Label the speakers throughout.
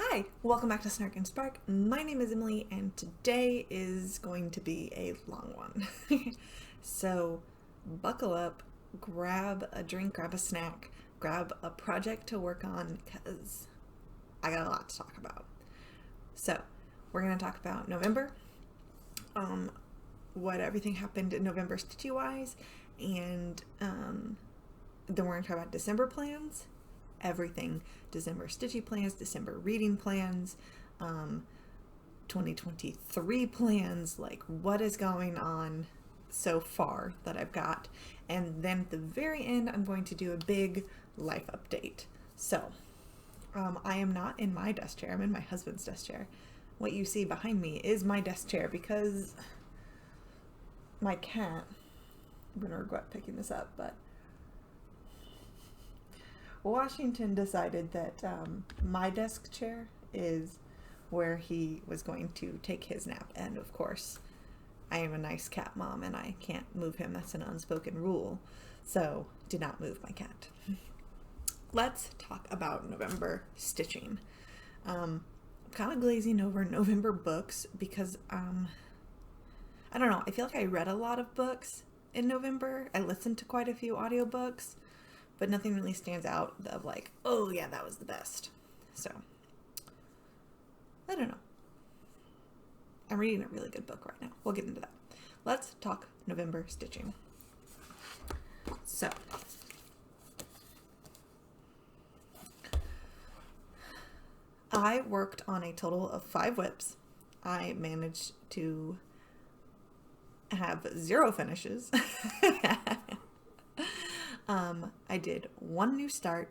Speaker 1: Hi, welcome back to Snark and Spark. My name is Emily, and today is going to be a long one. So, buckle up, grab a drink, grab a snack, grab a project to work on, because I got a lot to talk about. So, we're going to talk about November, what everything happened in November stitchy wise, and then we're going to talk about December plans. Everything December stitchy plans, December reading plans, 2023 plans, like what is going on so far that I've got. And then at the very end, I'm going to do a big life update. So I am not in my desk chair, I'm in my husband's desk chair. What you see behind me is my desk chair because my cat, I'm going to regret picking this up, but Washington decided that my desk chair is where he was going to take his nap. And of course, I am a nice cat mom and I can't move him. That's an unspoken rule. So, did not move my cat. Let's talk about November stitching. I'm kind of glazing over November books because, I don't know, I feel like I read a lot of books in November. I listened to quite a few audiobooks, but nothing really stands out of like, oh yeah, that was the best. So, I don't know. I'm reading a really good book right now. We'll get into that. Let's talk November stitching. So, I worked on a total of 5 whips. I managed to have 0 finishes. I did 1 new start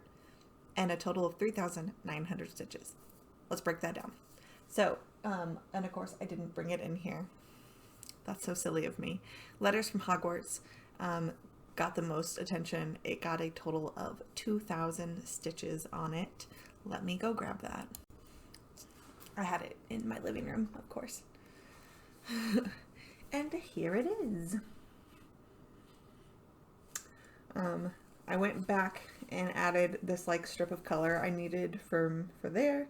Speaker 1: and a total of 3,900 stitches. Let's break that down. So, and of course I didn't bring it in here. That's so silly of me. Letters from Hogwarts got the most attention. It got a total of 2,000 stitches on it. Let me go grab that. I had it in my living room, of course. And here it is. I went back and added this like strip of color I needed for there.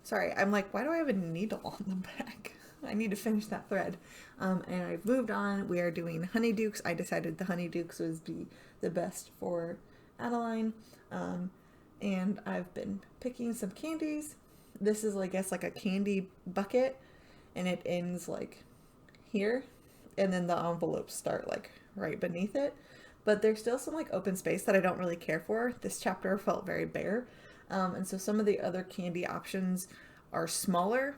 Speaker 1: Sorry, I'm like, why do I have a needle on the back? I need to finish that thread. And I've moved on. We are doing Honeydukes. I decided the Honeydukes was the best for Adeline. And I've been picking some candies. This is, I guess, like a candy bucket, and it ends like here. And then the envelopes start like right beneath it. But there's still some like open space that I don't really care for. This chapter felt very bare. And so some of the other candy options are smaller.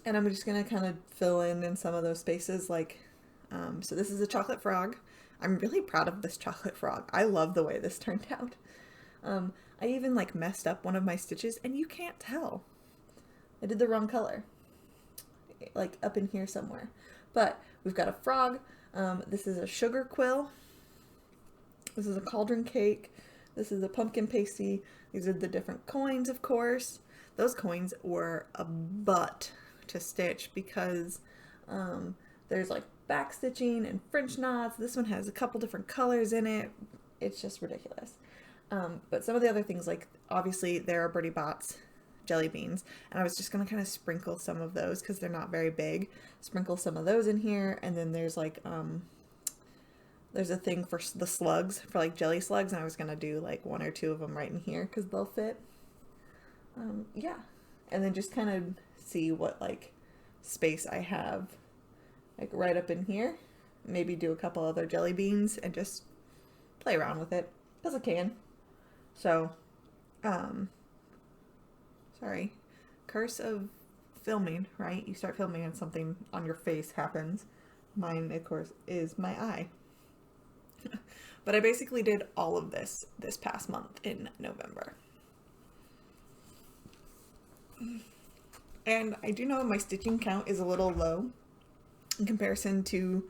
Speaker 1: And I'm just going to kind of fill in some of those spaces. So this is a chocolate frog. I'm really proud of this chocolate frog. I love the way this turned out. I even like messed up one of my stitches and you can't tell. I did the wrong color. Like up in here somewhere. But we've got a frog. This is a sugar quill. This is a cauldron cake. This is a pumpkin pasty. These are the different coins, of course. Those coins were a butt to stitch because there's like back stitching and French knots. This one has a couple different colors in it. It's just ridiculous. But some of the other things, like obviously there are Bertie Bott's jelly beans, and I was just gonna kind of sprinkle some of those because they're not very big. Sprinkle some of those in here, and then there's like there's a thing for the slugs, for like jelly slugs, and I was gonna do like 1 or 2 of them right in here because they'll fit. Yeah, and then just kind of see what like space I have like right up in here. Maybe do a couple other jelly beans and just play around with it because I can. So, sorry, curse of filming, right? You start filming and something on your face happens. Mine, of course, is my eye. But I basically did all of this past month in November. And I do know my stitching count is a little low in comparison to,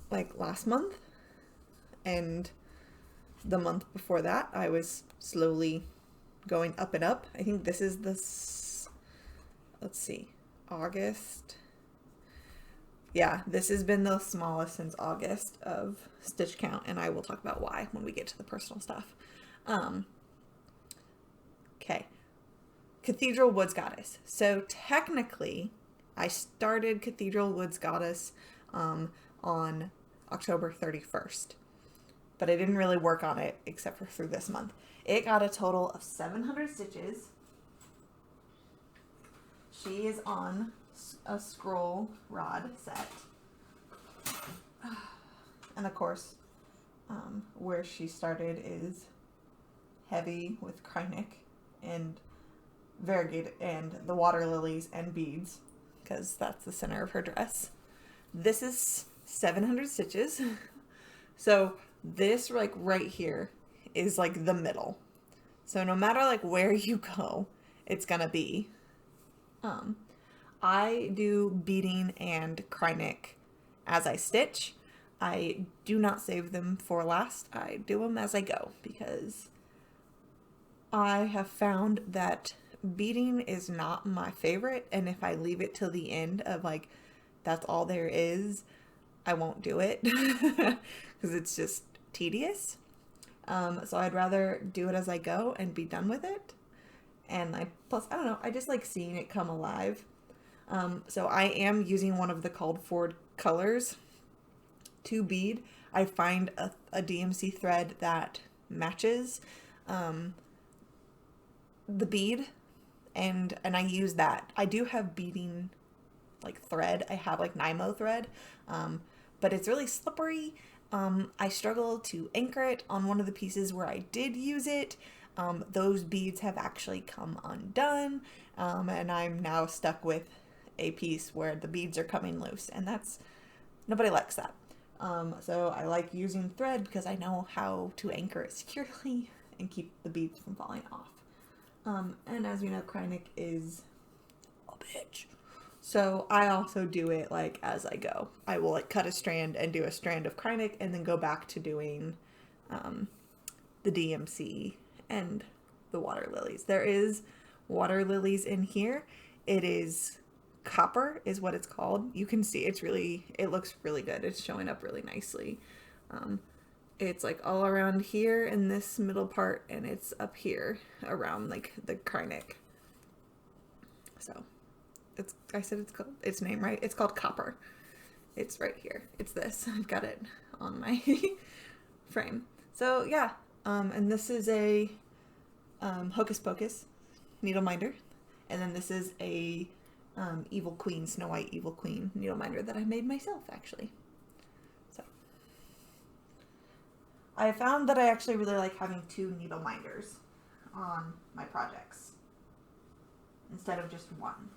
Speaker 1: like last month. And the month before that, I was slowly going up and up. I think this is let's see, August. Yeah, this has been the smallest since August of stitch count, and I will talk about why when we get to the personal stuff. Okay. Cathedral Woods Goddess. So technically, I started Cathedral Woods Goddess on October 31st, but I didn't really work on it except for through this month. It got a total of 700 stitches. She is on a scroll rod set. And of course, where she started is heavy with Krynic and variegated and the water lilies and beads, because that's the center of her dress. This is 700 stitches. So this like right here is like the middle. So no matter like where you go, it's gonna be. I do beading and Krynic as I stitch. I do not save them for last. I do them as I go because I have found that beading is not my favorite, and if I leave it till the end of like that's all there is, I won't do it because it's just tedious. So I'd rather do it as I go and be done with it. And plus I don't know, I just like seeing it come alive. So I am using one of the called for colors to bead. I find a DMC thread that matches the bead, and I use that. I do have beading like thread. I have like Nymo thread, but it's really slippery. I struggle to anchor it on one of the pieces where I did use it. Those beads have actually come undone, and I'm now stuck with a piece where the beads are coming loose, and nobody likes that. So I like using thread because I know how to anchor it securely and keep the beads from falling off. And as you know, Krynic is a bitch. So I also do it like as I go. I will like cut a strand and do a strand of Krynic and then go back to doing the DMC and the water lilies. There is water lilies in here. It is copper is what it's called. You can see it looks really good. It's showing up really nicely. It's like all around here in this middle part, and it's up here around like the Krynic. So I said it's called its name right. It's called copper. It's right here. It's this. I've got it on my frame. So yeah, and this is a Hocus Pocus needle minder, and then this is a Evil Queen, Snow White Evil Queen needle minder that I made myself actually. So I found that I actually really like having 2 needle minders on my projects instead of just one.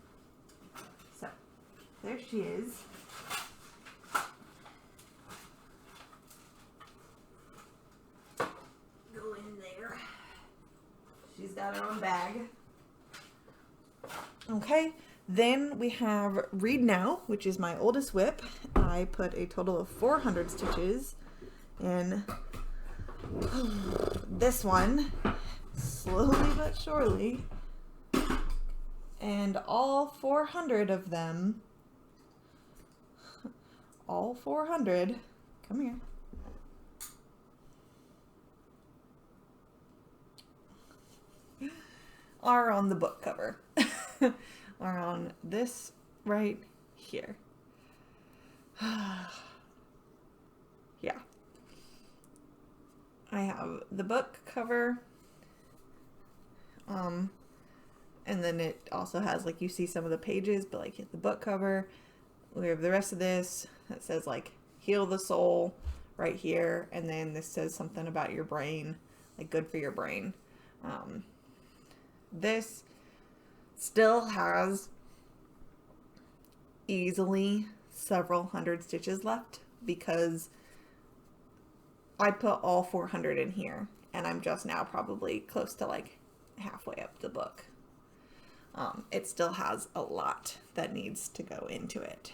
Speaker 1: So there she is. Go in there. She's got her own bag. Okay, then we have Read Now, which is my oldest whip. I put a total of 400 stitches in this one, slowly but surely. And all 400 of them, come here, are on the book cover. Are on this right here. Yeah. I have the book cover. And then it also has, like, you see some of the pages, but like the book cover. We have the rest of this that says like heal the soul right here, and then this says something about your brain, like good for your brain. This still has easily several hundred stitches left because I put all 400 in here, and I'm just now probably close to like halfway up the book. It still has a lot that needs to go into it.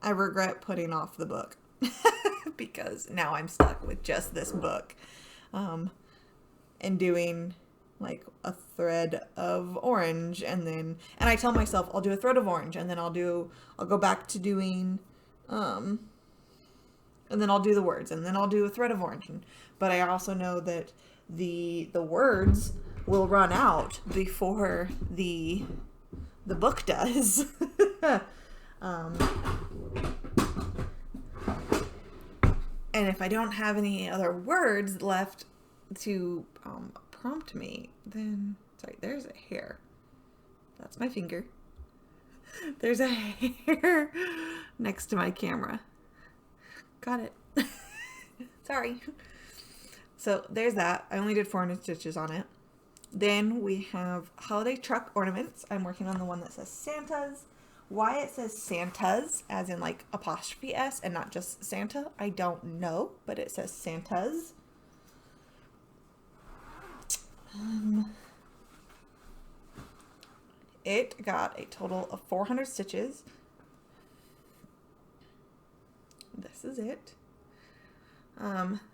Speaker 1: I regret putting off the book because now I'm stuck with just this book, and doing like a thread of orange, and I tell myself I'll do a thread of orange, and then I'll go back to doing and then I'll do the words, and then I'll do a thread of orange. But I also know that the words will run out before the book does. And if I don't have any other words left to prompt me, then sorry, there's a hair. That's my finger. There's a hair next to my camera. Got it. Sorry. So there's that. I only did 400 stitches on it. Then we have holiday truck ornaments. I'm working on the one that says Santa's. Why it says Santa's, as in like apostrophe S and not just Santa, I don't know, but it says Santa's. It got a total of 400 stitches. This is it.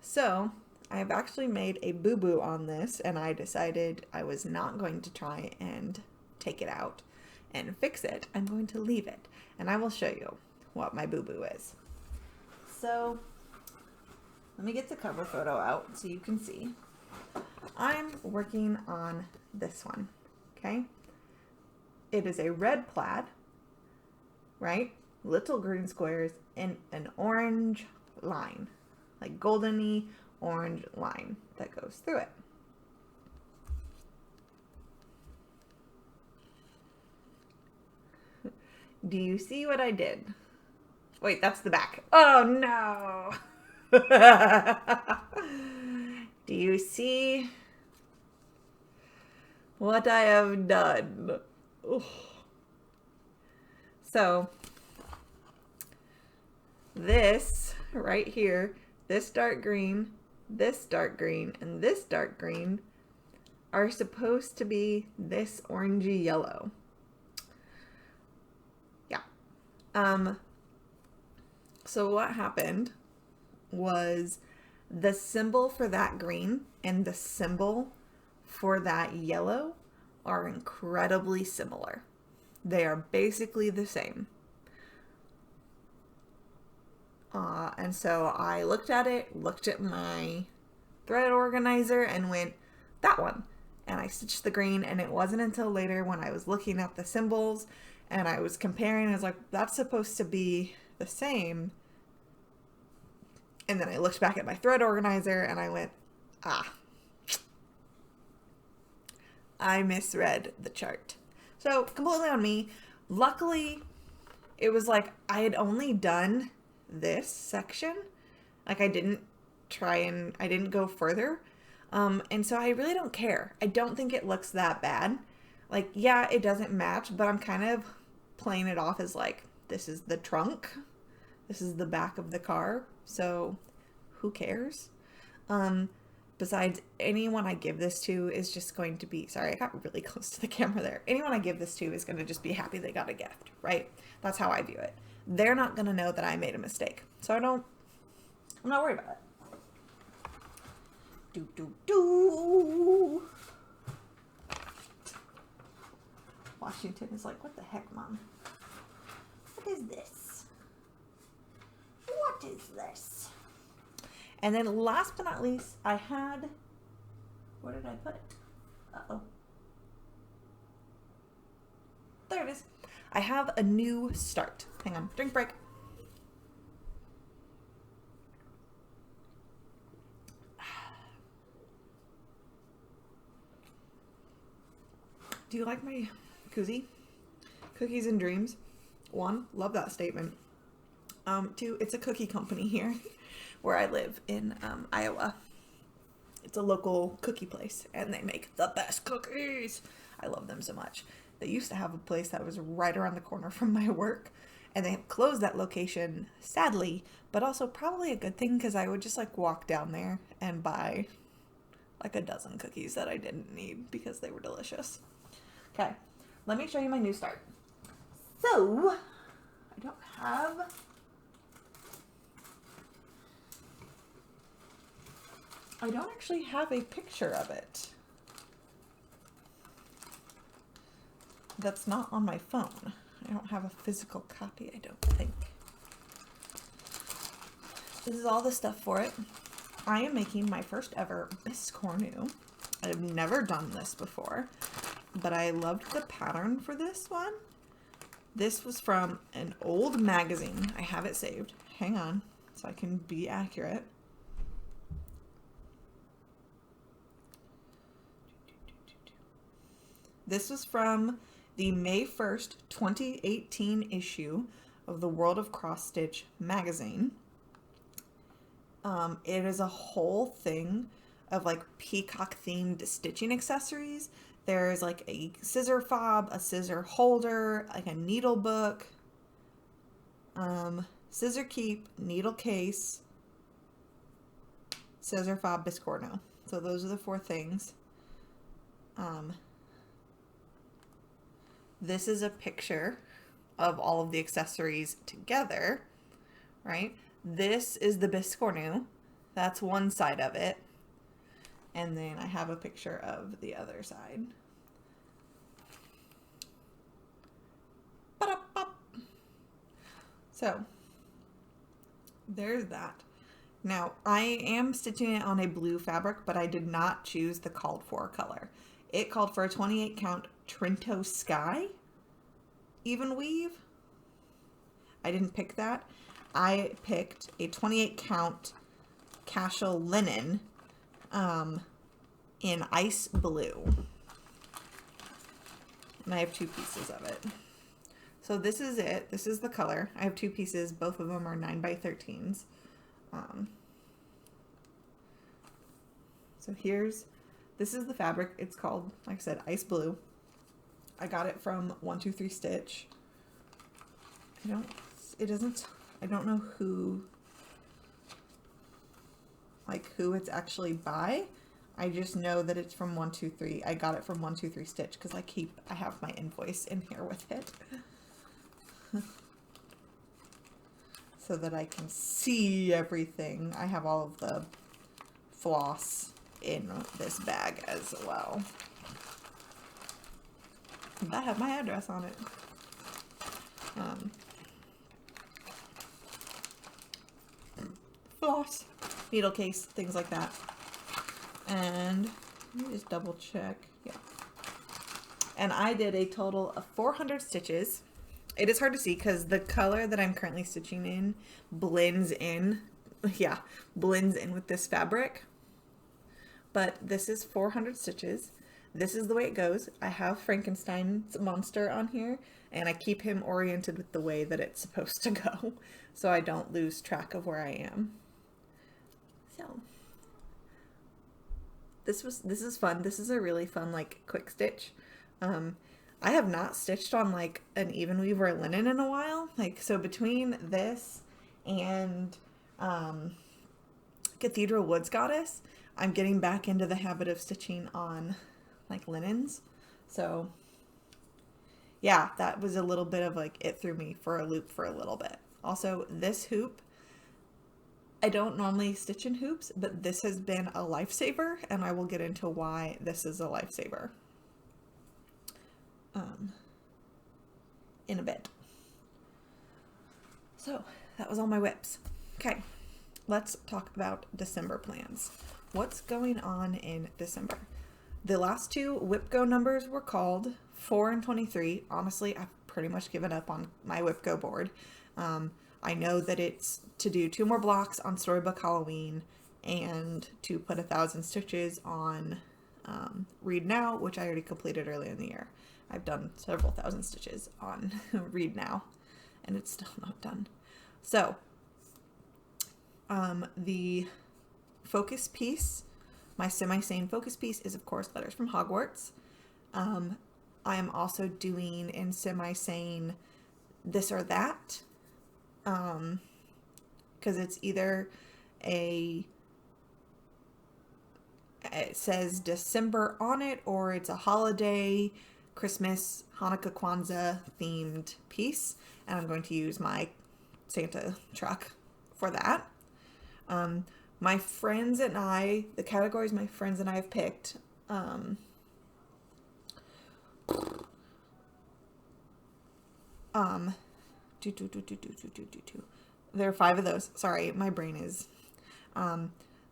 Speaker 1: So I've actually made a boo-boo on this, and I decided I was not going to try and take it out and fix it. I'm going to leave it, and I will show you what my boo-boo is. So let me get the cover photo out so you can see. I'm working on this one, okay? It is a red plaid, right? Little green squares and an orange line, like goldeny orange line that goes through it. Do you see what I did? Wait, that's the back. Oh no! Do you see what I have done? Oof. So this right here, this dark green, and this dark green are supposed to be this orangey yellow. Yeah. So what happened was the symbol for that green and the symbol for that yellow are incredibly similar. They are basically the same. And so I looked at it, looked at my thread organizer and went, that one. And I stitched the green, and it wasn't until later when I was looking at the symbols and I was comparing, I was like, that's supposed to be the same. And then I looked back at my thread organizer and I went, I misread the chart. So completely on me. Luckily, it was like I had only done this section. Like I didn't go further. And so I really don't care. I don't think it looks that bad. Like, yeah, it doesn't match, but I'm kind of playing it off as like, this is the trunk. This is the back of the car. So who cares? Besides, anyone I give this to is just going to be, sorry, I got really close to the camera there. Anyone I give this to is going to just be happy they got a gift, right? That's how I view it. They're not going to know that I made a mistake. So I'm not worried about it. Washington is like, what the heck, Mom? What is this? What is this? And then last but not least, I had, where did I put it? Uh-oh. There it is. I have a new start. Hang on, drink break. Do you like my koozie? Cookies and Dreams. 1, love that statement. 2, it's a cookie company here where I live in Iowa. It's a local cookie place and they make the best cookies. I love them so much. They used to have a place that was right around the corner from my work and they have closed that location, sadly, but also probably a good thing because I would just like walk down there and buy like a dozen cookies that I didn't need because they were delicious. Okay, let me show you my new start. So, I don't actually have a picture of it. That's not on my phone. I don't have a physical copy, I don't think. this is all the stuff for it. I am making my first ever biscornu. I've never done this before, but I loved the pattern for this one. This was from an old magazine. I have it saved. Hang on, so I can be accurate. This was from the May 1st, 2018 issue of the World of Cross Stitch magazine. It is a whole thing of like peacock themed stitching accessories. There's like a scissor fob, a scissor holder, like a needle book, scissor keep, needle case, scissor fob, biscornu. So those are the 4 things. This is a picture of all of the accessories together, right? This is the biscornu. That's one side of it. And then I have a picture of the other side. Ba-da-bop. So, there's that. Now, I am stitching it on a blue fabric, but I did not choose the called for color. It called for a 28 count Trinto Sky even weave. I didn't pick that. I picked a 28 count Cashel linen in ice blue. And I have 2 pieces of it. So this is it. This is the color. I have 2 pieces. Both of them are 9x13s. So this is the fabric. It's called, like I said, ice blue. I got it from 123 Stitch. I don't know who it's actually by. I just know that it's from 123. I got it from 123 Stitch because I have my invoice in here with it. So that I can see everything. I have all of the floss in this bag as well. I have my address on it. Floss, needle case, things like that. And let me just double check. Yeah. And I did a total of 400 stitches. It is hard to see because the color that I'm currently stitching in blends in. Yeah, blends in with this fabric. But this is 400 stitches. This is the way it goes. I have Frankenstein's monster on here, and I keep him oriented with the way that it's supposed to go, so I don't lose track of where I am. So this is fun. This is a really fun, like, quick stitch. I have not stitched on like an even weave or linen in a while. Like, so between this and Cathedral Woods Goddess, I'm getting back into the habit of stitching on like linens. So yeah, that was a little bit of like, it threw me for a loop for a little bit. Also, this hoop, I don't normally stitch in hoops, but this has been a lifesaver, and I will get into why this is a lifesaver in a bit. So that was all my whips. Okay, let's talk about December plans. What's going on in December? The last 2 Whip Go numbers were called 4 and 23. Honestly, I've pretty much given up on my Whip Go board. I know that it's to do 2 more blocks on Storybook Halloween and to put 1,000 stitches on Read Now, which I already completed earlier in the year. I've done several thousand stitches on Read Now, and it's still not done. So, the focus piece, my semi-sane focus piece, is of course Letters from Hogwarts. I am also doing in semi-sane This or That, because it's either it says December on it, or it's a holiday, Christmas, Hanukkah, Kwanzaa themed piece, and I'm going to use my Santa truck for that. My friends and I, the categories my friends and I have picked, There are 5 of those. Sorry, my brain is.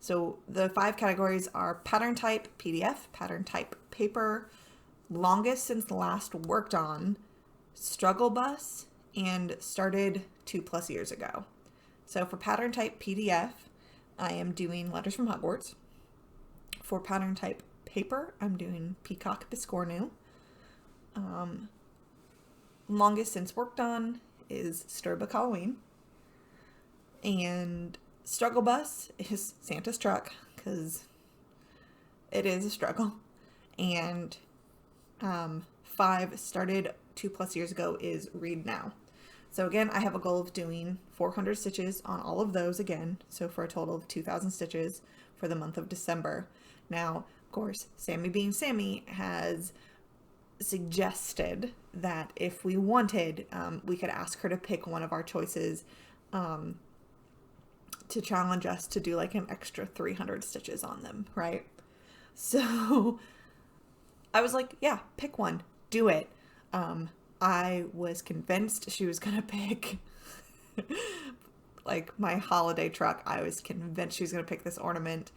Speaker 1: So the 5 categories are pattern type PDF, pattern type paper, longest since last worked on, struggle bus, and started 2+ years ago. So for pattern type PDF, I am doing Letters from Hogwarts. For pattern type paper, I'm doing Peacock Biscornu. Longest since worked on is Storybook Halloween. And struggle bus is Santa's truck, because it is a struggle. And 5 started 2+ years ago is Read Now. So again, I have a goal of doing 400 stitches on all of those again. So for a total of 2,000 stitches for the month of December. Now, of course, Sammy being Sammy has suggested that if we wanted, we could ask her to pick one of our choices to challenge us to do like an extra 300 stitches on them, right? So I was like, yeah, pick one, do it. I was convinced she was gonna pick like my holiday truck. I was convinced she was gonna pick this ornament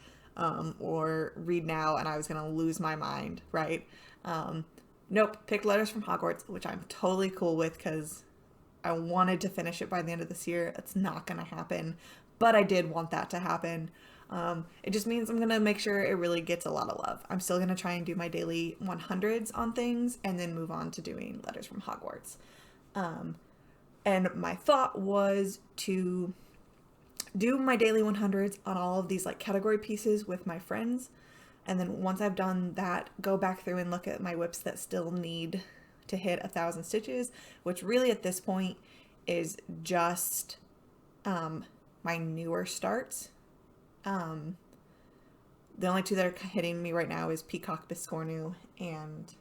Speaker 1: or Read Now, and I was gonna lose my mind, right? Nope, picked Letters from Hogwarts, which I'm totally cool with because I wanted to finish it by the end of this year. It's not gonna happen, but I did want that to happen. It just means I'm gonna make sure it really gets a lot of love. I'm still gonna try and do my daily 100s on things and then move on to doing Letters from Hogwarts. And my thought was to do my daily 100s on all of these like category pieces with my friends. And then once I've done that, go back through and look at my whips that still need to hit 1,000 stitches, which really at this point is just my newer starts. The only 2 that are hitting me right now is Peacock Biscornu and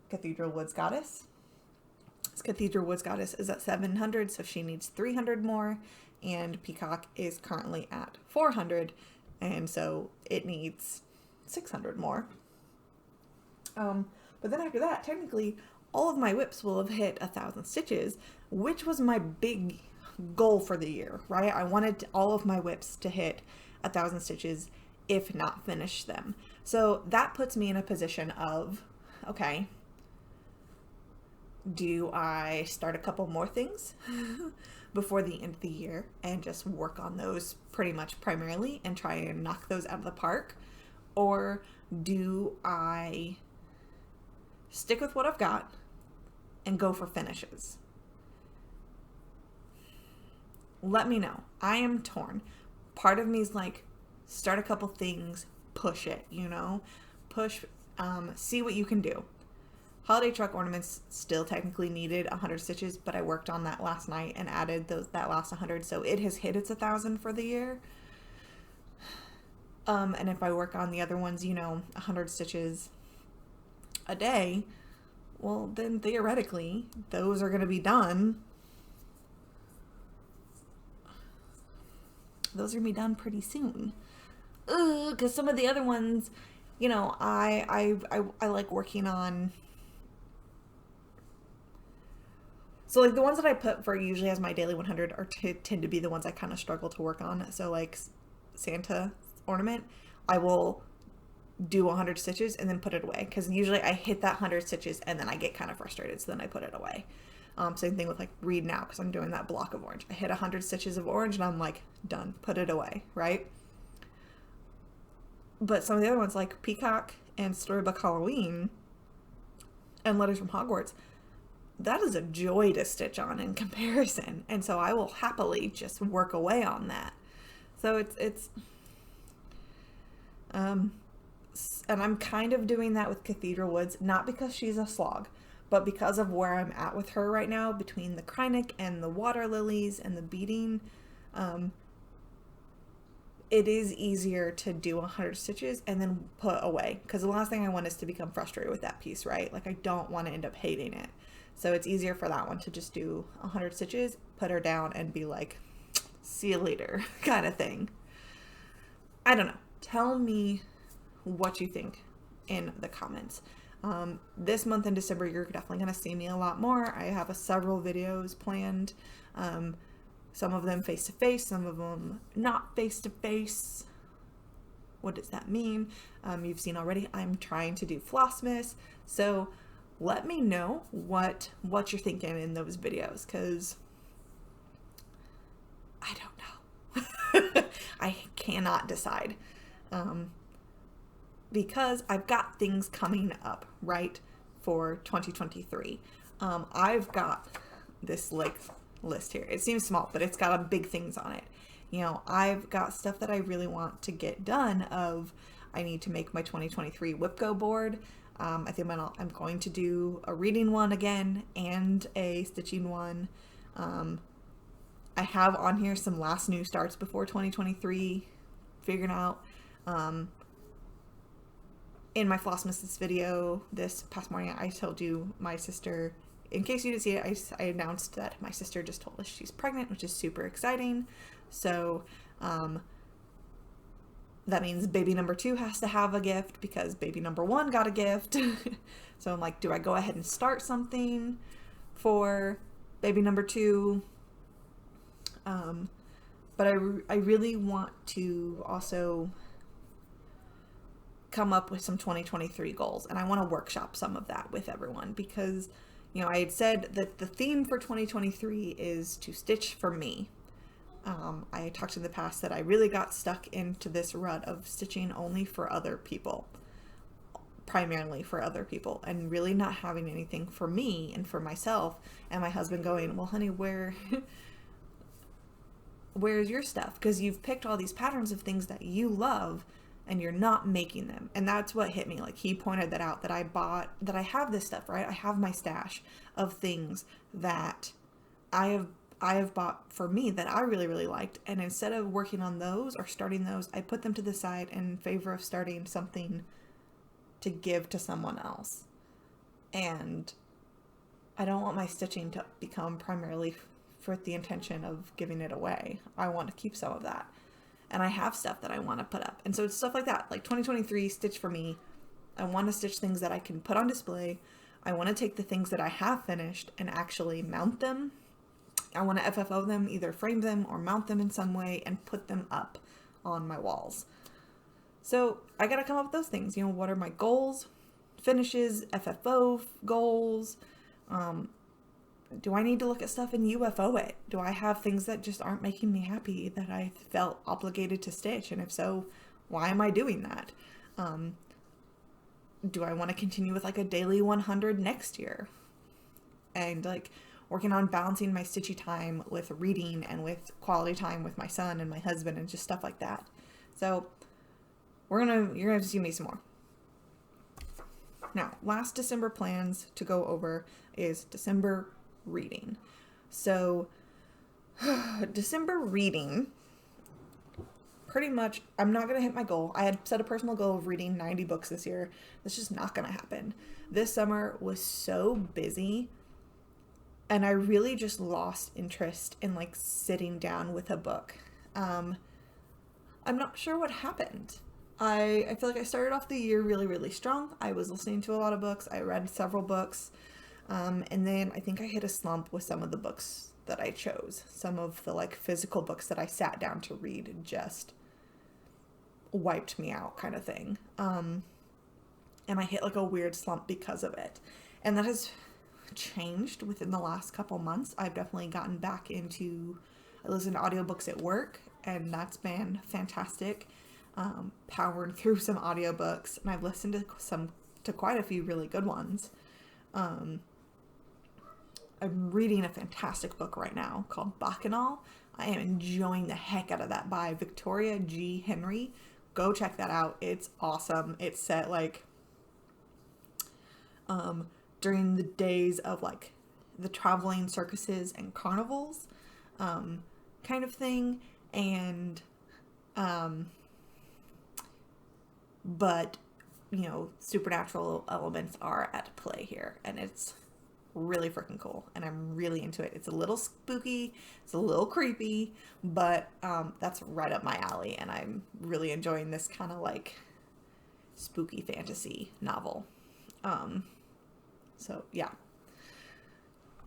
Speaker 1: Cathedral Woods Goddess. This Cathedral Woods Goddess is at 700, so she needs 300 more, and Peacock is currently at 400, and so it needs 600 more. But then after that, technically, all of my whips will have hit 1,000 stitches, which was my big goal for the year, right? I wanted all of my whips to hit 1,000 stitches, if not finish them. So that puts me in a position of, okay, do I start a couple more things before the end of the year and just work on those pretty much primarily and try and knock those out of the park? Or do I stick with what I've got and go for finishes? Let me know. I am torn. Part of me is like, start a couple things, push it, you know? Push, see what you can do. Holiday truck ornaments still technically needed 100 stitches, but I worked on that last night and added that last 100, so it has hit its 1,000 for the year. And if I work on the other ones, 100 stitches a day, well, then theoretically, those are going to be done. Those are going to be done pretty soon. Because some of the other ones, I like working on. So like the ones that I put for usually as my daily 100 tend to be the ones I kind of struggle to work on. So like Santa ornament, I will do 100 stitches and then put it away, because usually I hit that 100 stitches and then I get kind of frustrated, so then I put it away. Same thing with like Read Now, because I'm doing that block of orange. I hit 100 stitches of orange and I'm like, done, put it away, right? But some of the other ones like Peacock and Storybook Halloween and Letters from Hogwarts, that is a joy to stitch on in comparison, and so I will happily just work away on that. So it's and I'm kind of doing that with Cathedral Woods, not because she's a slog, but because of where I'm at with her right now, between the Krynic and the water lilies and the beading. It is easier to do 100 stitches and then put away, because the last thing I want is to become frustrated with that piece, right? Like I don't want to end up hating it. So it's easier for that one to just do 100 stitches, put her down, and be like, see you later, kind of thing. I don't know. Tell me what you think in the comments. This month in December, you're definitely going to see me a lot more. I have several videos planned. Some of them face to face, some of them not face to face. What does that mean? You've seen already, I'm trying to do Flossmas. So let me know what you're thinking in those videos, because I don't know. I cannot decide. Because I've got things coming up, right, for 2023. I've got this like list here. It seems small, but it's got big things on it. You know, I've got stuff that I really want to get done. I need to make my 2023 WIPGO board. I think I'm going to do a reading one again and a stitching one. I have on here some last new starts before 2023, figuring out. In my Flossmas video this past morning, I told you my sister, in case you didn't see it, I announced that my sister just told us she's pregnant, which is super exciting. So that means baby number 2 has to have a gift because baby number 1 got a gift. So I'm like, do I go ahead and start something for baby number 2? But I really want to also come up with some 2023 goals, and I want to workshop some of that with everyone, because, you know, I had said that the theme for 2023 is to stitch for me. I talked in the past that I really got stuck into this rut of stitching only for other people, primarily for other people, and really not having anything for me and for myself. And my husband going, well, honey, where's your stuff? Because you've picked all these patterns of things that you love and you're not making them. And that's what hit me. Like, he pointed that out, that I have this stuff, right? I have my stash of things that I have bought for me that I really, really liked. And instead of working on those or starting those, I put them to the side in favor of starting something to give to someone else. And I don't want my stitching to become primarily for the intention of giving it away. I want to keep some of that. And I have stuff that I want to put up. And so it's stuff like that, like 2023 stitch for me. I want to stitch things that I can put on display. I want to take the things that I have finished and actually mount them. I want to FFO them, either frame them or mount them in some way and put them up on my walls. So I got to come up with those things. You know, what are my goals, finishes, FFO goals? Do I need to look at stuff and UFO it? Do I have things that just aren't making me happy that I felt obligated to stitch? And if so, why am I doing that? Do I want to continue with like a daily 100 next year? And like working on balancing my stitchy time with reading and with quality time with my son and my husband and just stuff like that. So you're gonna have to see me some more. Now, last December plans to go over is December reading. So December reading, pretty much, I'm not going to hit my goal. I had set a personal goal of reading 90 books this year. That's just not going to happen. This summer was so busy, and I really just lost interest in like sitting down with a book. I'm not sure what happened. I feel like I started off the year really, really strong. I was listening to a lot of books. I read several books. And then I think I hit a slump with some of the books that I chose. Some of the like physical books that I sat down to read just wiped me out, kind of thing. And I hit like a weird slump because of it. And that has changed within the last couple months. I've definitely gotten back into, I listen to audiobooks at work, and that's been fantastic. Powered through some audiobooks, and I've listened to quite a few really good ones. I'm reading a fantastic book right now called Bacchanal. I am enjoying the heck out of that, by Victoria G. Henry. Go check that out. It's awesome. It's set like during the days of like the traveling circuses and carnivals kind of thing, and but you know, supernatural elements are at play here, and it's really freaking cool, and I'm really into it. It's a little spooky, it's a little creepy, but that's right up my alley, and I'm really enjoying this kind of like spooky fantasy novel. So yeah,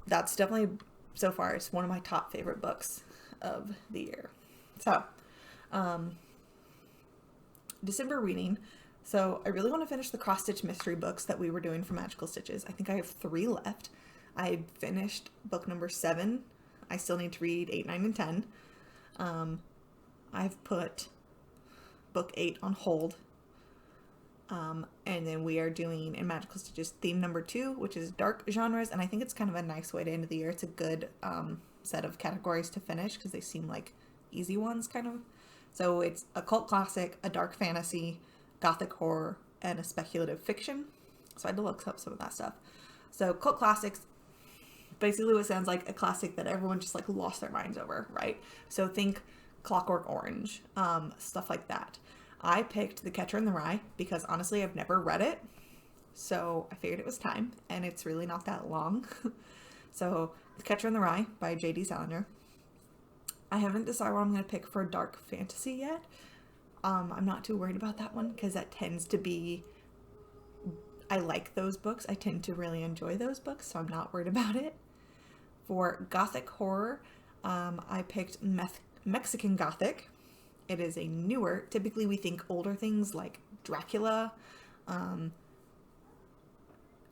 Speaker 1: that's definitely, so far, it's one of my top favorite books of the year. So, December reading. So I really want to finish the cross-stitch mystery books that we were doing for Magical Stitches. I think I have 3 left. I finished book number 7. I still need to read 8, 9, and 10. I've put book 8 on hold. And then we are doing in Magical Stitches theme number 2, which is dark genres. And I think it's kind of a nice way to end the year. It's a good set of categories to finish because they seem like easy ones kind of. So it's a cult classic, a dark fantasy, gothic horror, and a speculative fiction. So I had to look up some of that stuff. So cult classics, basically what sounds like a classic that everyone just like lost their minds over, right? So think Clockwork Orange, stuff like that. I picked The Catcher in the Rye because honestly I've never read it, so I figured it was time, and it's really not that long. So The Catcher in the Rye by J.D. Salinger. I haven't decided what I'm going to pick for dark fantasy yet. I'm not too worried about that one because that tends to be, I like those books. I tend to really enjoy those books, so I'm not worried about it. For gothic horror, I picked Mexican Gothic. It is a newer, typically we think older things like Dracula,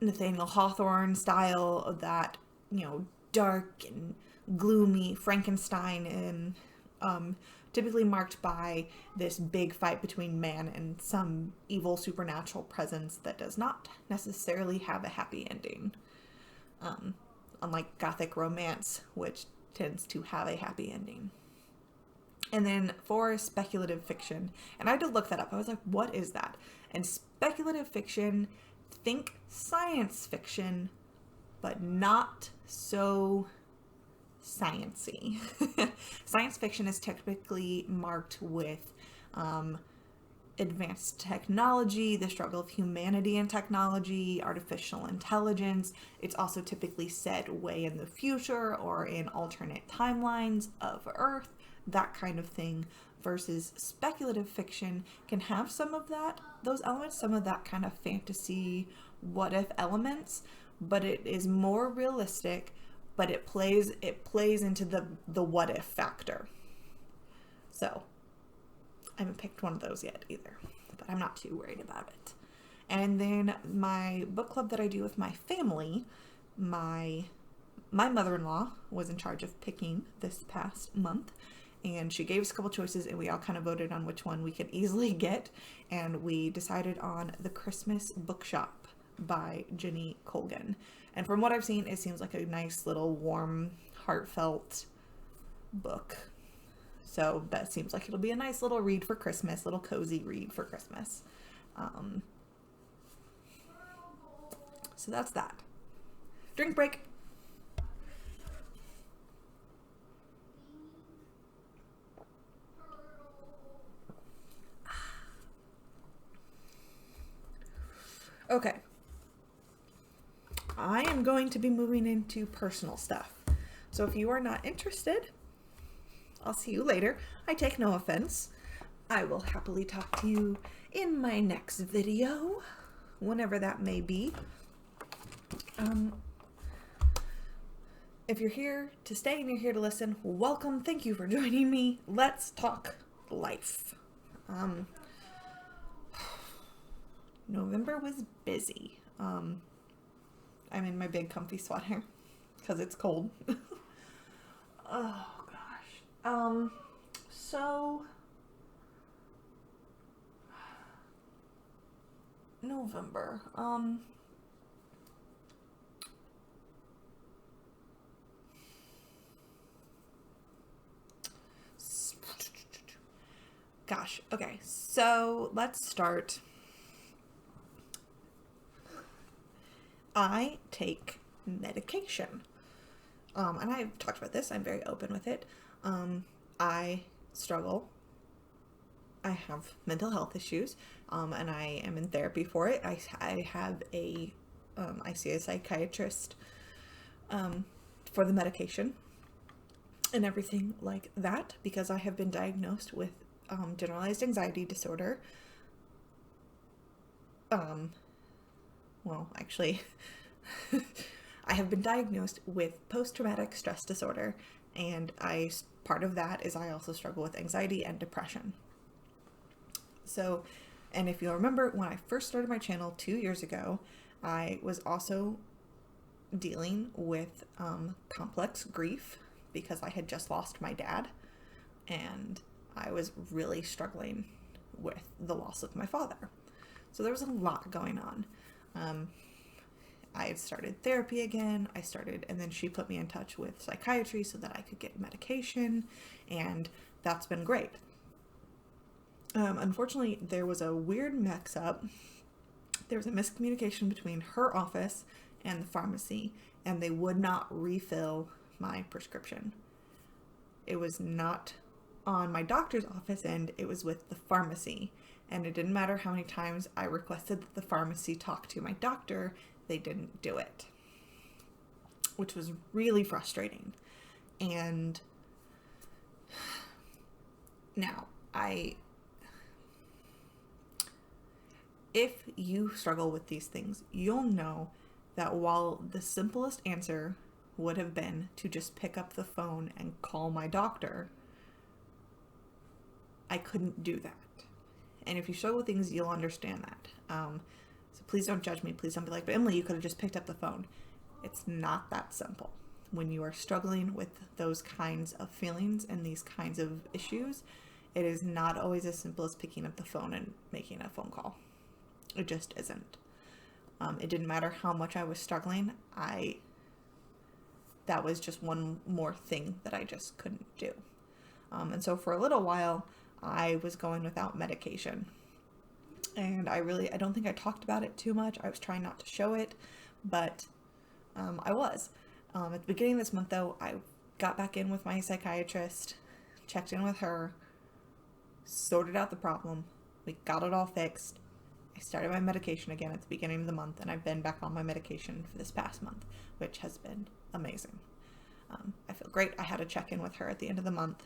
Speaker 1: Nathaniel Hawthorne style of that, dark and gloomy Frankenstein, and typically marked by this big fight between man and some evil supernatural presence that does not necessarily have a happy ending. Unlike Gothic romance, which tends to have a happy ending. And then for speculative fiction, and I had to look that up. I was like, what is that? And speculative fiction, think science fiction, but not so science-y. Science fiction is typically marked with advanced technology, the struggle of humanity and technology, artificial intelligence. It's also typically set way in the future or in alternate timelines of Earth, that kind of thing, versus speculative fiction can have some of those elements, some of that kind of fantasy what-if elements, but it is more realistic, but it plays into the what-if factor. So I haven't picked one of those yet either, but I'm not too worried about it. And then my book club that I do with my family, my mother-in-law was in charge of picking this past month, and she gave us a couple choices, and we all kind of voted on which one we could easily get, and we decided on The Christmas Bookshop by Jenny Colgan. And from what I've seen, it seems like a nice little warm, heartfelt book. So that seems like it'll be a nice little read for Christmas, little cozy read for Christmas. So that's that. Drink break. Okay. I am going to be moving into personal stuff. So if you are not interested, I'll see you later. I take no offense. I will happily talk to you in my next video, whenever that may be. If you're here to stay and you're here to listen, welcome. Thank you for joining me. Let's talk life. November was busy. I'm in my big comfy sweater because it's cold. Oh gosh. So November. Gosh. Okay. So let's start. I take medication. And I've talked about this. I'm very open with it. I struggle. I have mental health issues, and I am in therapy for it. I have I see a psychiatrist for the medication and everything like that, because I have been diagnosed with generalized anxiety disorder. Well, actually, I have been diagnosed with post-traumatic stress disorder And part of that is I also struggle with anxiety and depression. So, and if you'll remember, when I first started my channel 2 years ago, I was also dealing with complex grief because I had just lost my dad, and I was really struggling with the loss of my father. So there was a lot going on. I had started therapy again. And then she put me in touch with psychiatry so that I could get medication, and that's been great. Unfortunately, there was a weird mix-up. There was a miscommunication between her office and the pharmacy, and they would not refill my prescription. It was not on my doctor's office end, it was with the pharmacy. And it didn't matter how many times I requested that the pharmacy talk to my doctor, they didn't do it, which was really frustrating. And now, if you struggle with these things, you'll know that while the simplest answer would have been to just pick up the phone and call my doctor, I couldn't do that. And if you struggle with things, you'll understand that. So please don't judge me. Please don't be like, but Emily, you could have just picked up the phone. It's not that simple. When you are struggling with those kinds of feelings and these kinds of issues, it is not always as simple as picking up the phone and making a phone call. It just isn't. It didn't matter how much I was struggling. That was just one more thing that I just couldn't do. And so for a little while, I was going without medication. And I don't think I talked about it too much. I was trying not to show it, but I was. At the beginning of this month, though, I got back in with my psychiatrist, checked in with her, sorted out the problem. We got it all fixed. I started my medication again at the beginning of the month, and I've been back on my medication for this past month, which has been amazing. I feel great. I had a check-in with her at the end of the month.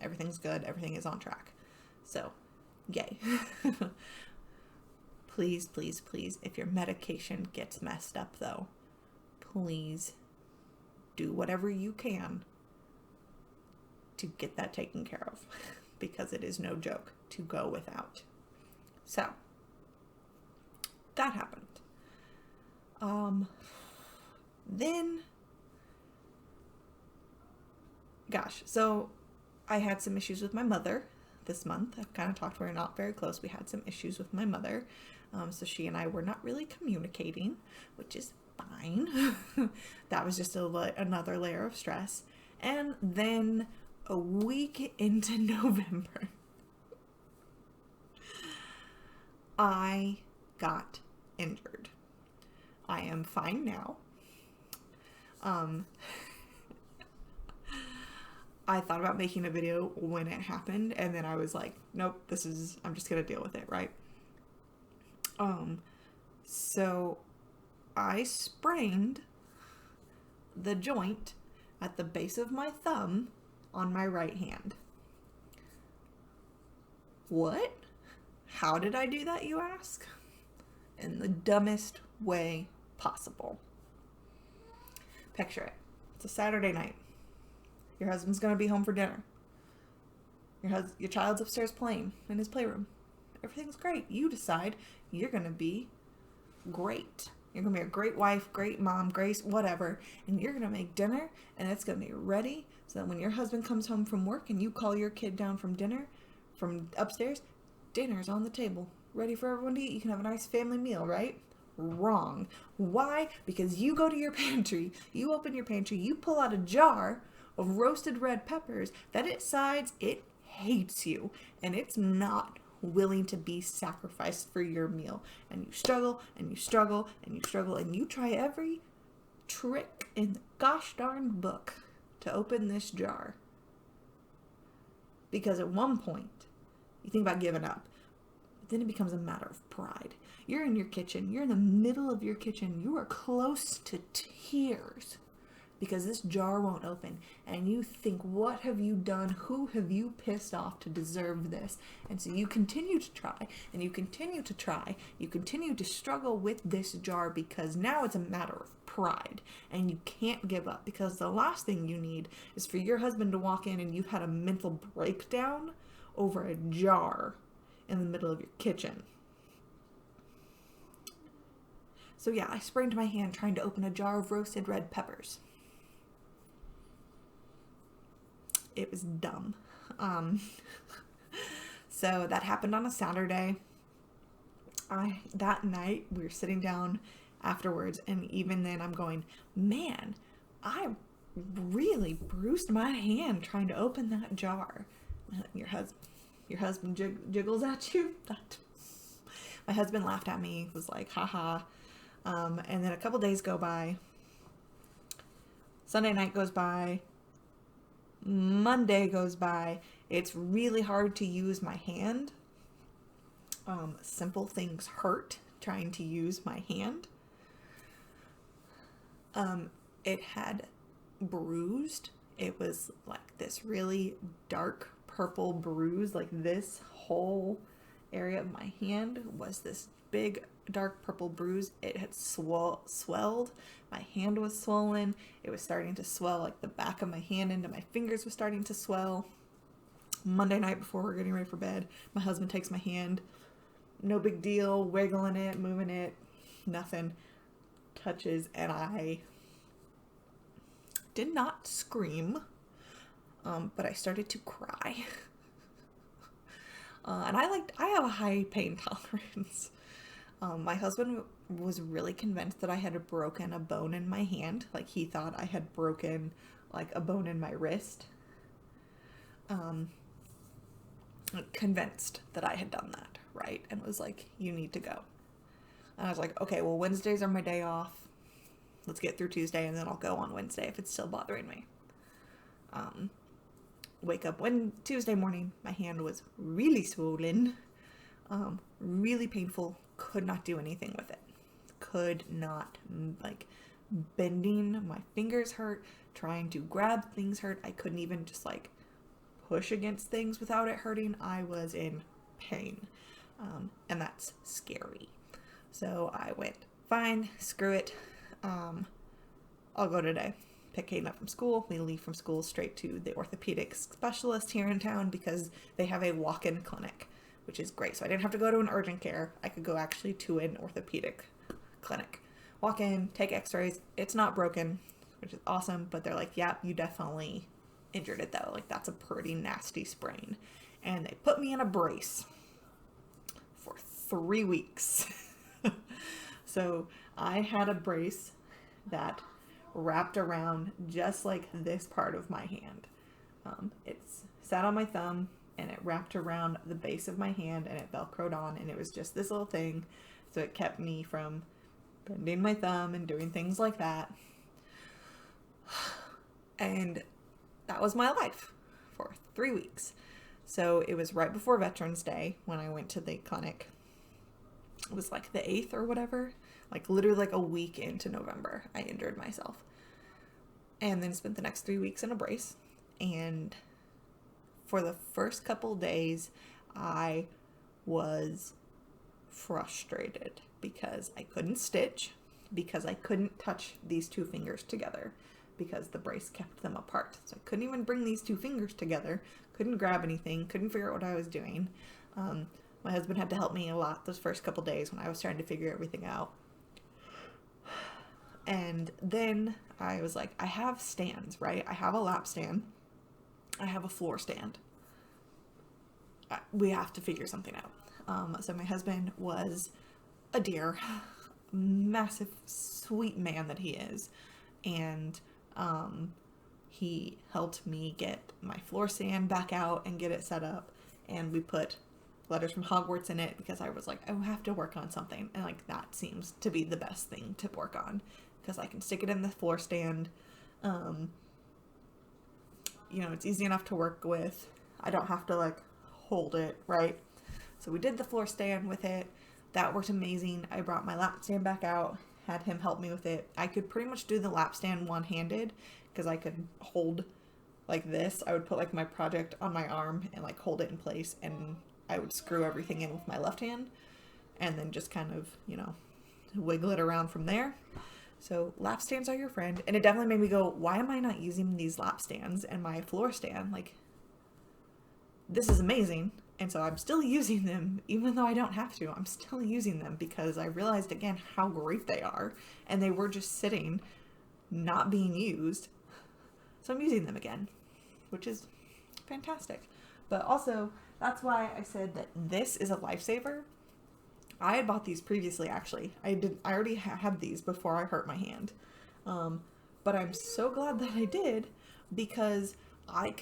Speaker 1: Everything's good. Everything is on track. So, yay. Please, please, please, if your medication gets messed up, though, please do whatever you can to get that taken care of, because it is no joke to go without. So, that happened. Then, so I had some issues with my mother this month. I've kind of talked, we're not very close. We had some issues with my mother. So she and I were not really communicating, which is fine. That was just another layer of stress. And then a week into November, I got injured. I am fine now. I thought about making a video when it happened, and then I was like, nope, I'm just gonna deal with it, right? So I sprained the joint at the base of my thumb on my right hand. What? How did I do that, you ask? In the dumbest way possible. Picture it. It's a Saturday night. Your husband's going to be home for dinner. Your child's upstairs playing in his playroom. Everything's great. You decide you're going to be great. You're going to be a great wife, great mom, great whatever. And you're going to make dinner, and it's going to be ready so that when your husband comes home from work and you call your kid down from upstairs, dinner's on the table, ready for everyone to eat. You can have a nice family meal, right? Wrong. Why? Because you go to your pantry, you open your pantry, you pull out a jar of roasted red peppers that it decides it hates you, and it's not willing to be sacrificed for your meal. And you struggle, and you struggle, and you struggle, and you try every trick in the gosh darn book to open this jar. Because at one point, you think about giving up. But then it becomes a matter of pride. You're in your kitchen. You're in the middle of your kitchen. You are close to tears because this jar won't open. And you think, what have you done? Who have you pissed off to deserve this? And so you continue to try, and you continue to try. You continue to struggle with this jar because now it's a matter of tried, and you can't give up, because the last thing you need is for your husband to walk in and you've had a mental breakdown over a jar in the middle of your kitchen. So yeah, I sprained my hand trying to open a jar of roasted red peppers. It was dumb. So that happened on a Saturday. That night we were sitting down afterwards, and even then I'm going, man, I really bruised my hand trying to open that jar. Your husband jiggles at you. My husband laughed at me, was like, haha. And then a couple days go by. Sunday night goes by. Monday goes by. It's really hard to use my hand. Simple things hurt trying to use my hand. It had bruised. It was like this really dark purple bruise. Like this whole area of my hand was this big dark purple bruise. It had swelled. My hand was swollen. It was starting to swell, like the back of my hand into my fingers was starting to swell. Monday night before we're getting ready for bed, my husband takes my hand. No big deal, wiggling it, moving it, nothing. Touches, and I did not scream, but I started to cry. And I have a high pain tolerance. My husband was really convinced that I had broken a bone in my hand. Like, he thought I had broken like a bone in my wrist. Convinced that I had done that, right? And was like, you need to go. And I was like, okay, well, Wednesdays are my day off. Let's get through Tuesday, and then I'll go on Wednesday if it's still bothering me. Wake up Tuesday morning, my hand was really swollen, really painful, could not do anything with it. Could not, like, bending my fingers hurt, trying to grab things hurt. I couldn't even just like push against things without it hurting. I was in pain, and that's scary. So I went, fine, screw it. I'll go today. Pick Hayden up from school. We leave from school straight to the orthopedic specialist here in town because they have a walk-in clinic, which is great. So I didn't have to go to an urgent care. I could go actually to an orthopedic clinic. Walk in, take x-rays. It's not broken, which is awesome, but they're like, yeah, you definitely injured it though. Like, that's a pretty nasty sprain. And they put me in a brace for 3 weeks. So I had a brace that wrapped around just like this part of my hand. It's sat on my thumb and it wrapped around the base of my hand and it velcroed on, and it was just this little thing. So it kept me from bending my thumb and doing things like that. And that was my life for 3 weeks. So it was right before Veterans Day when I went to the clinic. It was like the 8th or whatever. Like literally like a week into November, I injured myself. And then spent the next 3 weeks in a brace. And for the first couple days, I was frustrated because I couldn't stitch, because I couldn't touch these two fingers together, because the brace kept them apart. So I couldn't even bring these two fingers together, couldn't grab anything, couldn't figure out what I was doing. My husband had to help me a lot those first couple days when I was trying to figure everything out. And then I was like, I have stands, right? I have a lap stand. I have a floor stand. We have to figure something out. So my husband was a dear, massive, sweet man that he is. And he helped me get my floor stand back out and get it set up. And we put Letters from Hogwarts in it because I was like, I have to work on something. And like, that seems to be the best thing to work on because I can stick it in the floor stand. You know, it's easy enough to work with. I don't have to like hold it, right? So we did the floor stand with it. That worked amazing. I brought my lap stand back out, had him help me with it. I could pretty much do the lap stand one-handed because I could hold like this. I would put like my project on my arm and like hold it in place, and I would screw everything in with my left hand and then just kind of, you know, wiggle it around from there. So lap stands are your friend. And it definitely made me go, why am I not using these lap stands and my floor stand? Like, this is amazing. And so I'm still using them, even though I don't have to. I'm still using them because I realized again how great they are. And they were just sitting, not being used. So I'm using them again, which is fantastic. But also, that's why I said that this is a lifesaver. I had bought these previously, actually. I already had these before I hurt my hand. But I'm so glad that I did, because I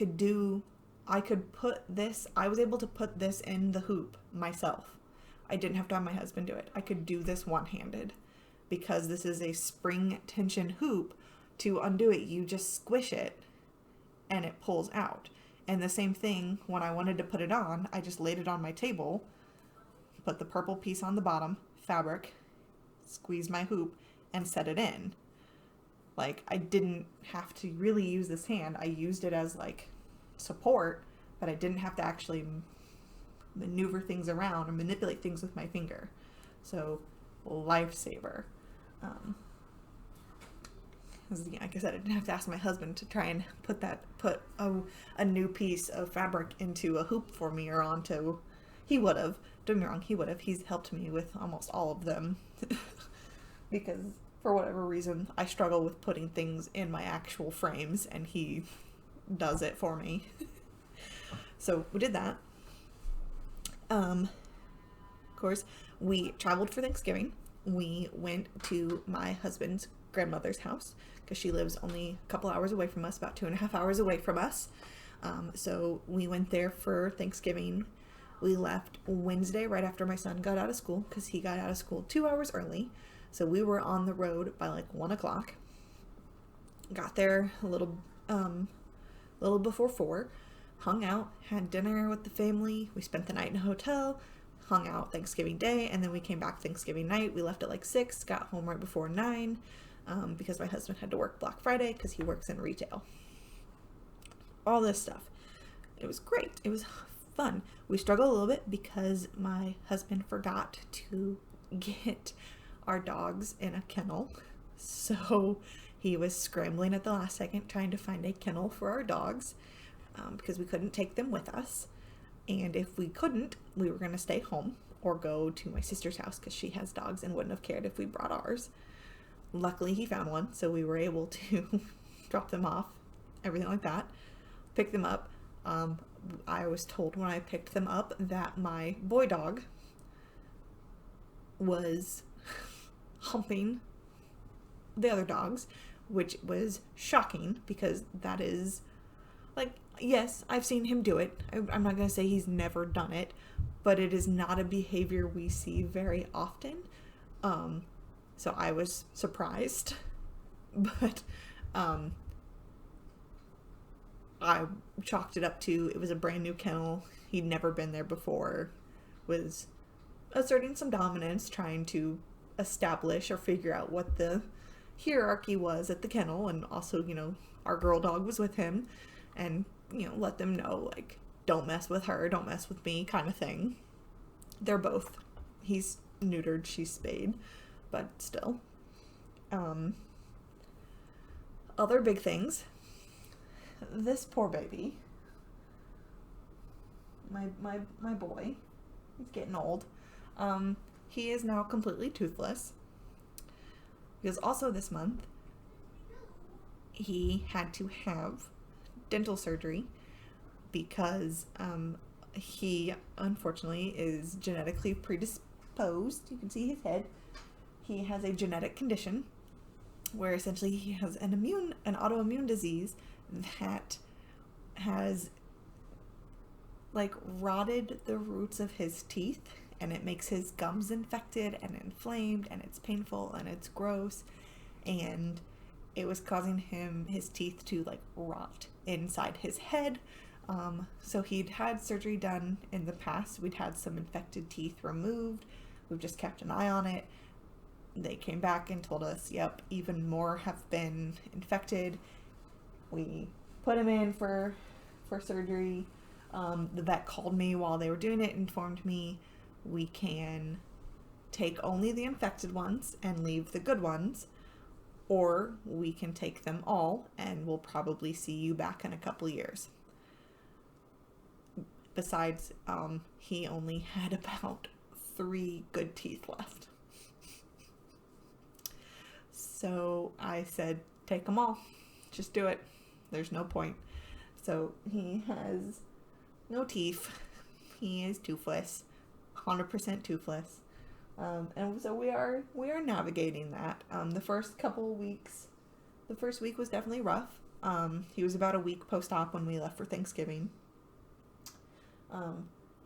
Speaker 1: was able to put this in the hoop myself. I didn't have to have my husband do it. I could do this one-handed because this is a spring tension hoop. To undo it, you just squish it and it pulls out. And the same thing, when I wanted to put it on, I just laid it on my table, put the purple piece on the bottom, fabric, squeeze my hoop, and set it in. Like, I didn't have to really use this hand. I used it as, like, support, but I didn't have to actually maneuver things around or manipulate things with my finger. So, lifesaver. Like I said, I didn't have to ask my husband to try and put a new piece of fabric into a hoop for me or onto. He would have. Don't get me wrong, he would have. He's helped me with almost all of them. Because for whatever reason, I struggle with putting things in my actual frames, and he does it for me. So we did that. Of course, we traveled for Thanksgiving. We went to my husband's grandmother's house because she lives only a couple hours away from us, about 2.5 hours away from us. So we went there for Thanksgiving. We left Wednesday right after my son got out of school, because he got out of school 2 hours early. So we were on the road by like 1 o'clock. Got there a little before 4. Hung out, had dinner with the family. We spent the night in a hotel, hung out Thanksgiving Day, and then we came back Thanksgiving night. We left at like 6, got home right before 9, because my husband had to work Black Friday because he works in retail. All this stuff. It was great. It was fun. We struggled a little bit because my husband forgot to get our dogs in a kennel. So he was scrambling at the last second trying to find a kennel for our dogs, because we couldn't take them with us. And if we couldn't, we were going to stay home or go to my sister's house because she has dogs and wouldn't have cared if we brought ours. Luckily, he found one, so we were able to drop them off, everything like that, pick them up. I was told when I picked them up that my boy dog was humping the other dogs, which was shocking because that is, like, yes, I've seen him do it. I'm not going to say he's never done it, but it is not a behavior we see very often. So I was surprised, but I chalked it up to it was a brand new kennel. He'd never been there before, was asserting some dominance, trying to establish or figure out what the hierarchy was at the kennel, and also, our girl dog was with him, and, let them know, like, don't mess with her, don't mess with me, kind of thing. They're both, he's neutered, she's spayed, but still. Other big things. This poor baby, my boy, he's getting old. He is now completely toothless, because also this month he had to have dental surgery because he unfortunately is genetically predisposed. You can see his head. He has a genetic condition where essentially he has an autoimmune disease that has, like, rotted the roots of his teeth, and it makes his gums infected and inflamed, and it's painful and it's gross, and it was causing his teeth to, like, rot inside his head. So he'd had surgery done in the past. We'd had some infected teeth removed. We've just kept an eye on it. They came back and told us, yep, even more have been infected. We put him in for surgery. The vet called me while they were doing it, informed me we can take only the infected ones and leave the good ones. or we can take them all and we'll probably see you back in a couple years. Besides, he only had about 3 good teeth left. So I said, take them all. Just do it. There's no point. So he has no teeth. He is toothless, 100% toothless. And so we are navigating that. The first week was definitely rough. He was about a week post-op when we left for Thanksgiving.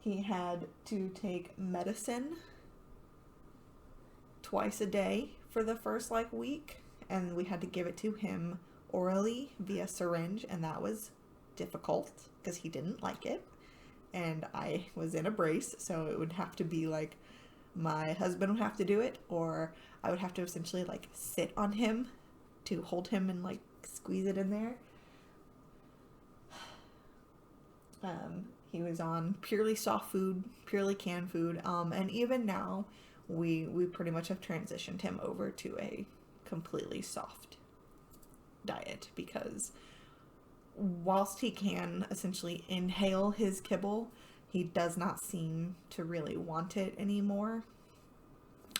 Speaker 1: He had to take medicine twice a day for the first week, and we had to give it to him orally via syringe, and that was difficult because he didn't like it, and I was in a brace, so it would have to be my husband would have to do it, or I would have to essentially sit on him to hold him and squeeze it in there. He was on purely soft food, purely canned food, and even now we pretty much have transitioned him over to a completely soft diet, because whilst he can essentially inhale his kibble, he does not seem to really want it anymore.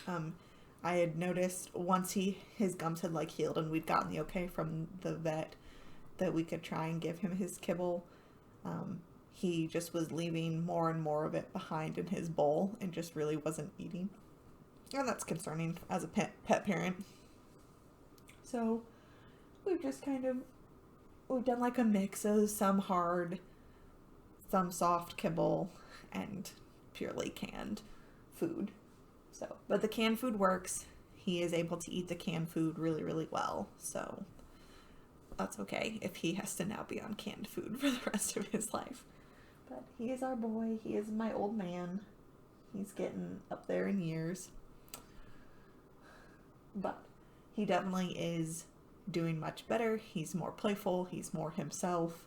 Speaker 1: I had noticed once his gums had healed and we'd gotten the okay from the vet that we could try and give him his kibble, he just was leaving more and more of it behind in his bowl and just really wasn't eating. And that's concerning as a pet parent. So we've just we've done a mix of some hard, some soft kibble, and purely canned food. So, but the canned food works. He is able to eat the canned food really, really well. So that's okay if he has to now be on canned food for the rest of his life. But he is our boy. He is my old man. He's getting up there in years. But he definitely is doing much better. He's more playful. He's more himself.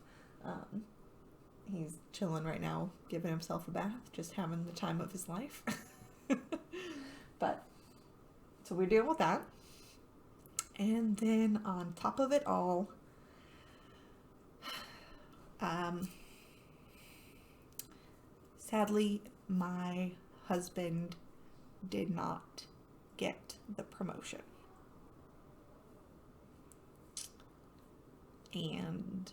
Speaker 1: He's chilling right now, giving himself a bath, just having the time of his life. But, so we're dealing with that. And then on top of it all, sadly, my husband did not get the promotion. And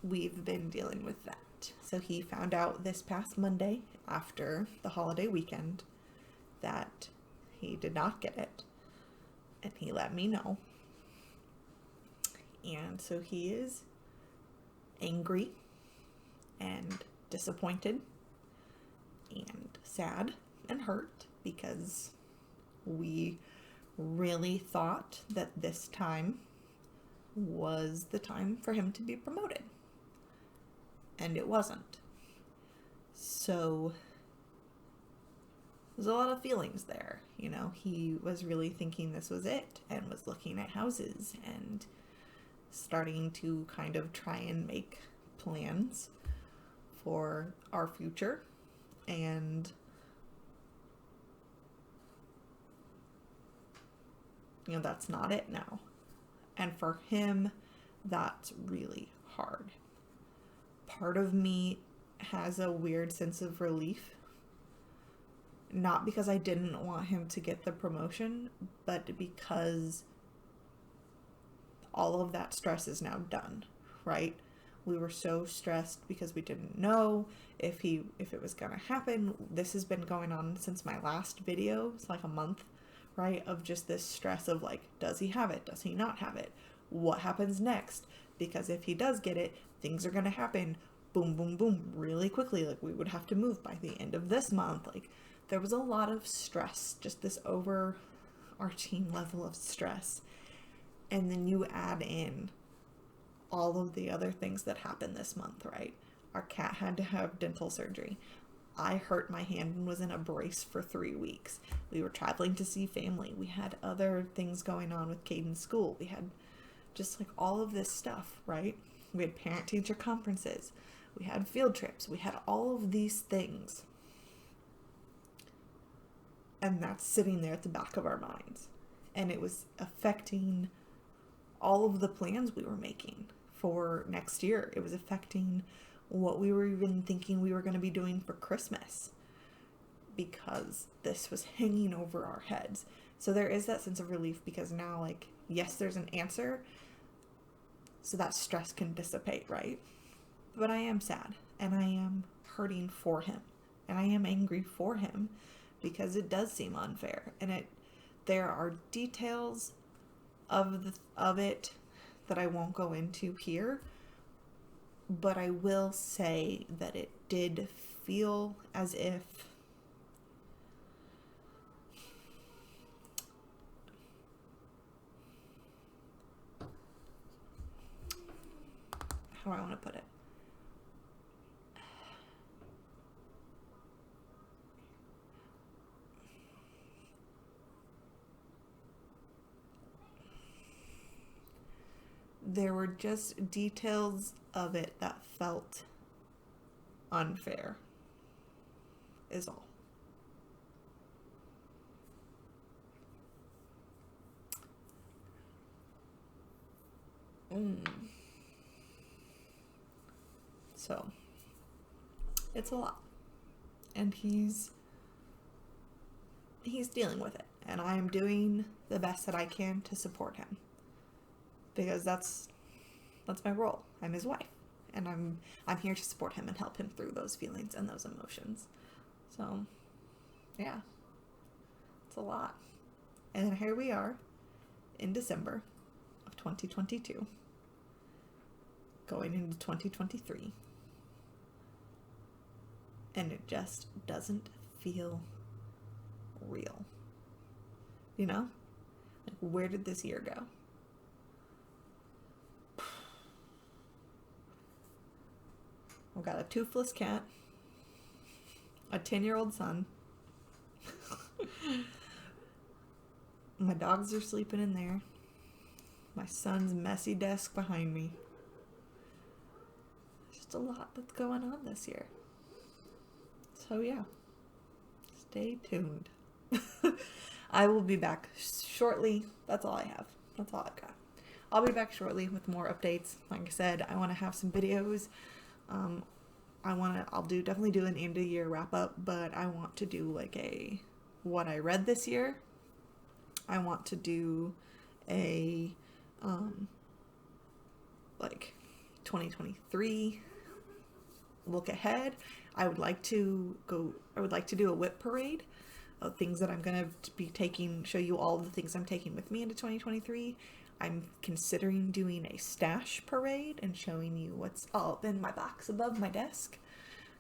Speaker 1: we've been dealing with that. So he found out this past Monday after the holiday weekend that he did not get it. And he let me know. And so he is angry and disappointed and sad and hurt, because we really thought that this time was the time for him to be promoted. And it wasn't. So there's a lot of feelings there. He was really thinking this was it and was looking at houses and starting to try and make plans for our future. And that's not it now. And for him, that's really hard. Part of me has a weird sense of relief. Not because I didn't want him to get the promotion, but because all of that stress is now done, right? We were so stressed because we didn't know if it was gonna happen. This has been going on since my last video. It's a month, right? Of just this stress of does he have it? Does he not have it? What happens next? Because if he does get it, things are gonna happen boom, boom, boom really quickly. We would have to move by the end of this month. There was a lot of stress, just this overarching level of stress. And then you add in all of the other things that happened this month, right? Our cat had to have dental surgery. I hurt my hand and was in a brace for 3 weeks. We were traveling to see family. We had other things going on with Caden's school. We had just all of this stuff, right? We had parent-teacher conferences. We had field trips. We had all of these things. And that's sitting there at the back of our minds. And it was affecting all of the plans we were making for next year. It was affecting what we were even thinking we were going to be doing for Christmas, because this was hanging over our heads. So there is that sense of relief, because now, like, yes, there's an answer, so that stress can dissipate, right? But I am sad, and I am hurting for him, and I am angry for him, because it does seem unfair, and there are details of it that I won't go into here, but I will say that it did feel as if how do I want to put it? There were just details of it that felt unfair, is all. So, it's a lot. And he's dealing with it. And I am doing the best that I can to support him. Because that's my role. I'm his wife. And I'm here to support him and help him through those feelings and those emotions. So, yeah. It's a lot. And then here we are in December of 2022. Going into 2023. And it just doesn't feel real. You know? Like, where did this year go? I've got a toothless cat, a 10-year-old son. My dogs are sleeping in there. My son's messy desk behind me. There's just a lot that's going on this year. So yeah, stay tuned. I will be back shortly. That's all I have. That's all I've got. I'll be back shortly with more updates. Like I said, I want to have some videos. I'll definitely do an end of year wrap up, but I want to do like what I read this year. I want to do a, like 2023 look ahead. I would like to do a whip parade of things that I'm going to be show you all the things I'm taking with me into 2023. I'm considering doing a stash parade and showing you what's all in my box above my desk,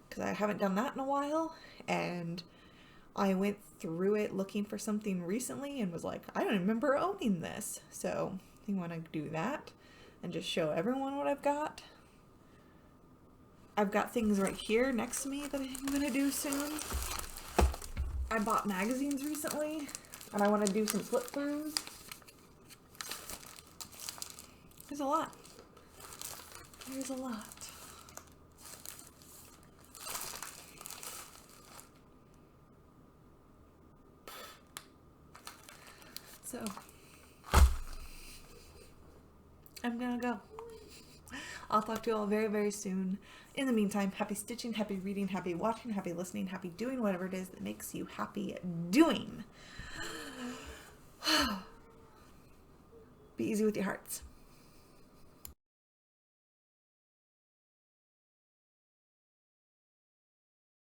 Speaker 1: because I haven't done that in a while, and I went through it looking for something recently and was like, I don't remember owning this. So I want to do that and just show everyone what I've got. I've got things right here next to me that I'm going to do soon. I bought magazines recently, and I want to do some flip-throughs. There's a lot. There's a lot. So, I'm gonna go. I'll talk to you all very, very soon. In the meantime, happy stitching, happy reading, happy watching, happy listening, happy doing whatever it is that makes you happy doing. Be easy with your hearts.